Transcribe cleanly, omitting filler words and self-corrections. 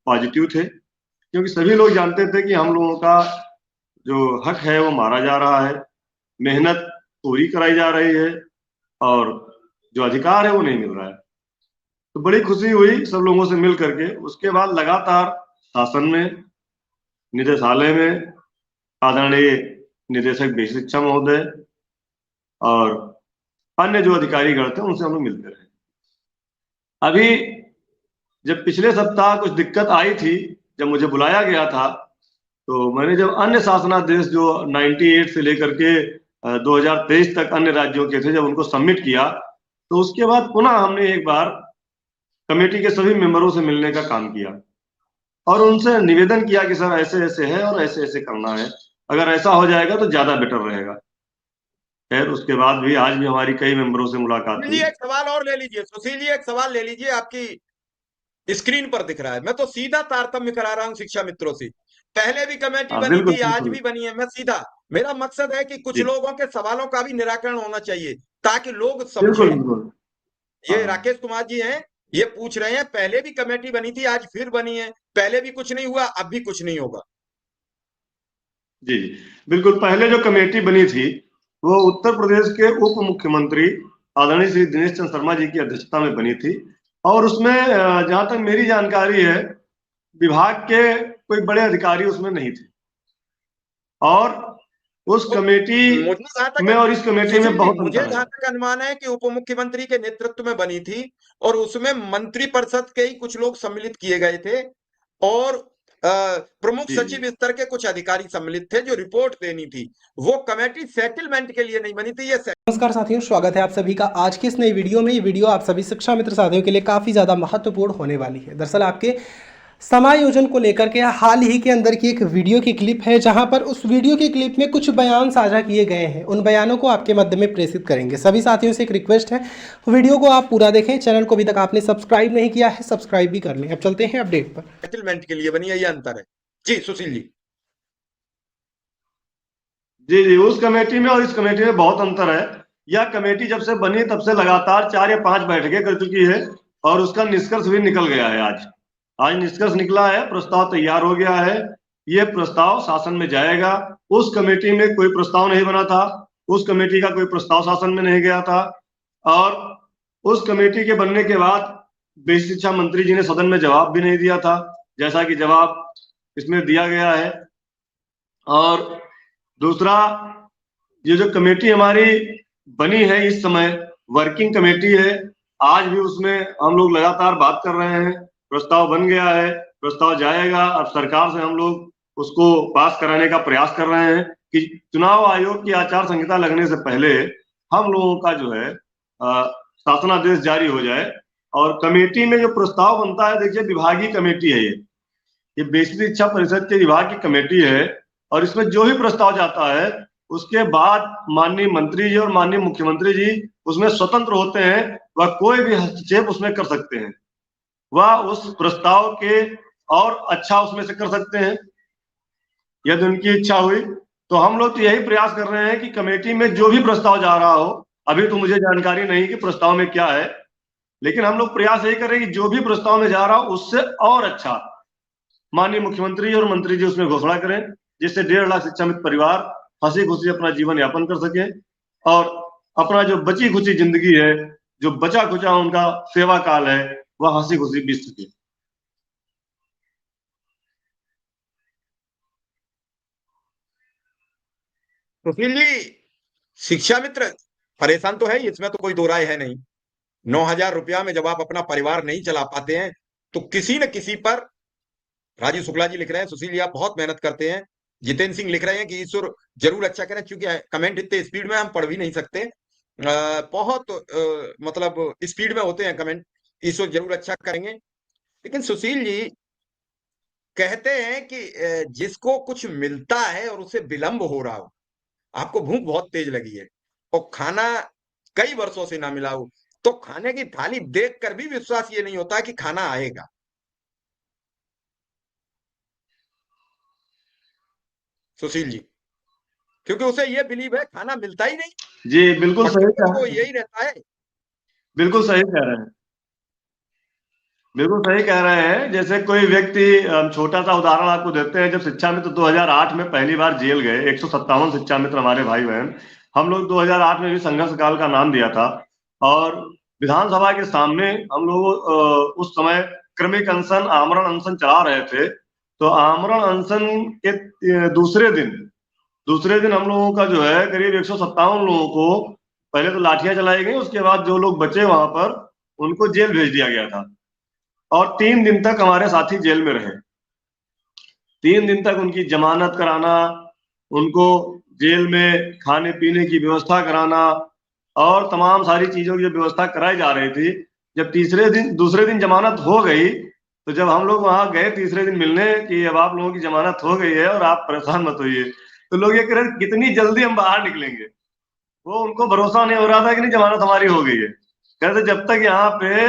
Positive थे, क्योंकि सभी लोग जानते थे कि हम लोगों का जो हक है वो मारा जा रहा है, मेहनत पूरी कराई जा रही है और जो अधिकार है वो नहीं मिल रहा है। तो बड़ी खुशी हुई सब लोगों से मिल करके। उसके बाद लगातार शासन में, निदेशालय में आदरणीय निदेशक बेसिक शिक्षा महोदय और अन्य जो अधिकारीगण थे उनसे हम लोग मिलते रहे। अभी जब पिछले सप्ताह कुछ दिक्कत आई थी, जब मुझे बुलाया गया था, तो मैंने जब अन्य शासनादेश जो 98 से लेकर के 2023 तक अन्य राज्यों के थे, जब उनको सबमिट किया, तो उसके बाद पुनः हमने एक बार कमेटी के सभी मेंबरों से मिलने का काम किया और उनसे निवेदन किया कि सर ऐसे ऐसे है और ऐसे ऐसे करना है, अगर ऐसा हो जाएगा तो ज्यादा बेटर रहेगा। खैर उसके बाद भी आज भी हमारी कई मेंबरों से मुलाकात सुशील हुई। जी एक सवाल और ले लीजिए, सुशील जी एक सवाल ले लीजिए, आपकी स्क्रीन पर दिख रहा है। मैं तो सीधा तारतम्य करा रहा हूं शिक्षा मित्रों से। पहले भी कमेटी हाँ बनी बिल्कुल थी, आज बिल्कुल। भी बनी है। मैं सीधा, मेरा मकसद है कि कुछ जी लोगों के सवालों का भी निराकरण होना चाहिए ताकि लोग बिल्कुल समझें। बिल्कुल। ये हाँ राकेश कुमार जी हैं, ये पूछ रहे हैं पहले भी कमेटी बनी थी, आज फिर बनी है, पहले भी कुछ नहीं हुआ, अब भी कुछ नहीं होगा। जी जी बिल्कुल। पहले जो कमेटी बनी थी वो उत्तर प्रदेश के उप मुख्यमंत्री आदरणीय श्री दिनेश चंद्र शर्मा जी की अध्यक्षता में बनी थी और उसमें जहां तक मेरी जानकारी है, विभाग के कोई बड़े अधिकारी उसमें नहीं थे और उस तो कमेटी मुझे जहां में तक और इस कमेटी में सुशील जी, बहुत मुझे अंतर है। जहां तक अनुमान है कि उप मुख्यमंत्री के नेतृत्व में बनी थी और उसमें मंत्री परिषद के ही कुछ लोग सम्मिलित किए गए थे और प्रमुख जी जी सचिव स्तर के कुछ अधिकारी सम्मिलित थे जो रिपोर्ट देनी थी। वो कमेटी सेटलमेंट के लिए नहीं बनी थी। ये नमस्कार साथियों, स्वागत है आप सभी का आज की इस नई वीडियो में। ये वीडियो आप सभी शिक्षा मित्र साथियों के लिए काफ़ी ज़्यादा महत्वपूर्ण होने वाली है। दरअसल आपके समायोजन को लेकर के हाल ही के अंदर की एक वीडियो की क्लिप है, जहां पर उस वीडियो की क्लिप में कुछ बयान साझा किए गए हैं। उन बयानों को आपके मध्य में प्रेषित करेंगे। सभी साथियों से एक रिक्वेस्ट है, वीडियो को आप पूरा देखें। चैनल को अभी तक आपने सब्सक्राइब नहीं किया है, सब्सक्राइब भी कर लें। अब चलते हैं अपडेट पर। सेटलमेंट के लिए बनी है, ये अंतर है। जी सुशील जी। जी जी। उस कमेटी में और इस कमेटी में बहुत अंतर है। यह कमेटी जब से बनी तब से लगातार 4 या 5 बैठकें कर चुकी है और उसका निष्कर्ष भी निकल गया है। आज आज निष्कर्ष निकला है, प्रस्ताव तैयार हो गया है। ये प्रस्ताव शासन में जाएगा। उस कमेटी में कोई प्रस्ताव नहीं बना था, उस कमेटी का कोई प्रस्ताव शासन में नहीं गया था और उस कमेटी के बनने के बाद बेसिक शिक्षा मंत्री जी ने सदन में जवाब भी नहीं दिया था, जैसा कि जवाब इसमें दिया गया है। और दूसरा, ये जो कमेटी हमारी बनी है इस समय वर्किंग कमेटी है। आज भी उसमें हम लोग लगातार बात कर रहे हैं, प्रस्ताव बन गया है, प्रस्ताव जाएगा। अब सरकार से हम लोग उसको पास कराने का प्रयास कर रहे हैं कि चुनाव आयोग की आचार संहिता लगने से पहले हम लोगों का जो है शासनादेश जारी हो जाए। और कमेटी में जो प्रस्ताव बनता है, देखिए विभागीय कमेटी है ये बेसिक शिक्षा परिषद के विभाग की कमेटी है और इसमें जो भी प्रस्ताव जाता है उसके बाद माननीय मंत्री जी और माननीय मुख्यमंत्री जी उसमें स्वतंत्र होते हैं। वह कोई भी हस्तक्षेप उसमें कर सकते हैं, वह उस प्रस्ताव के और अच्छा उसमें से कर सकते हैं यदि उनकी इच्छा हुई। तो हम लोग तो यही प्रयास कर रहे हैं कि कमेटी में जो भी प्रस्ताव जा रहा हो, अभी तो मुझे जानकारी नहीं कि प्रस्ताव में क्या है, लेकिन हम लोग प्रयास यही कर रहे हैं कि जो भी प्रस्ताव में जा रहा हो उससे और अच्छा माननीय मुख्यमंत्री और मंत्री जी उसमें घोषणा करें, जिससे 1.5 लाख शिक्षामित परिवार हंसी खुशी अपना जीवन यापन कर सके और अपना जो बची खुची जिंदगी है, जो बचा खुचा उनका सेवा काल है, वह हंसी खुशी बीत सके। सुशील जी, शिक्षा मित्र परेशान तो है ही, इसमें तो कोई दो राय है नहीं। 9,000 रुपया में जब आप अपना परिवार नहीं चला पाते हैं तो किसी न किसी पर, राजीव शुक्ला जी लिख रहे हैं सुशील जी आप बहुत मेहनत करते हैं। जितेंद्र सिंह लिख रहे हैं कि ईश्वर जरूर अच्छा करें, क्योंकि कमेंट इतने स्पीड में हम पढ़ भी नहीं सकते। बहुत मतलब स्पीड में होते हैं कमेंट। ईश्वर जरूर अच्छा करेंगे। लेकिन सुशील जी कहते हैं कि जिसको कुछ मिलता है और उसे विलंब हो रहा हो, आपको भूख बहुत तेज लगी है और खाना कई वर्षों से ना मिला हो, तो खाने की थाली देखकर भी विश्वास ये नहीं होता कि खाना आएगा। सुशील जी, क्योंकि उसे ये बिलीव है खाना मिलता ही नहीं, जी बिल्कुल सही भटके कह वो यही रहता है। बिल्कुल जी सही कह रहे हैं। बिल्कुल सही कह रहे हैं। जैसे कोई व्यक्ति, हम छोटा सा उदाहरण आपको देते हैं। जब शिक्षा मित्र 2008 में पहली बार जेल गए, 157 शिक्षा मित्र हमारे भाई बहन, हम लोग 2008 में भी संघर्ष काल का नाम दिया था। और विधानसभा के सामने हम लोग उस समय क्रमिक अनशन, आमरण अनशन चला रहे थे। तो आमरण अनशन के दूसरे दिन हम लोगों का जो है करीब 157 लोगों को पहले तो लाठियां चलाई गई, उसके बाद जो लोग बचे वहां पर उनको जेल भेज दिया गया था। और 3 दिन तक हमारे साथी जेल में रहे। 3 दिन तक उनकी जमानत कराना, उनको जेल में खाने पीने की व्यवस्था कराना और तमाम सारी चीजों की जो व्यवस्था कराई जा रही थी। जब दूसरे दिन जमानत हो गई, तो जब हम लोग वहां गए तीसरे दिन मिलने कि अब आप लोगों की जमानत हो गई है और आप परेशान मत होइए, तो लोग ये कह रहे कितनी जल्दी हम बाहर निकलेंगे। वो उनको भरोसा नहीं हो रहा था कि नहीं जमानत हमारी हो गई है। कहते जब तक यहाँ पे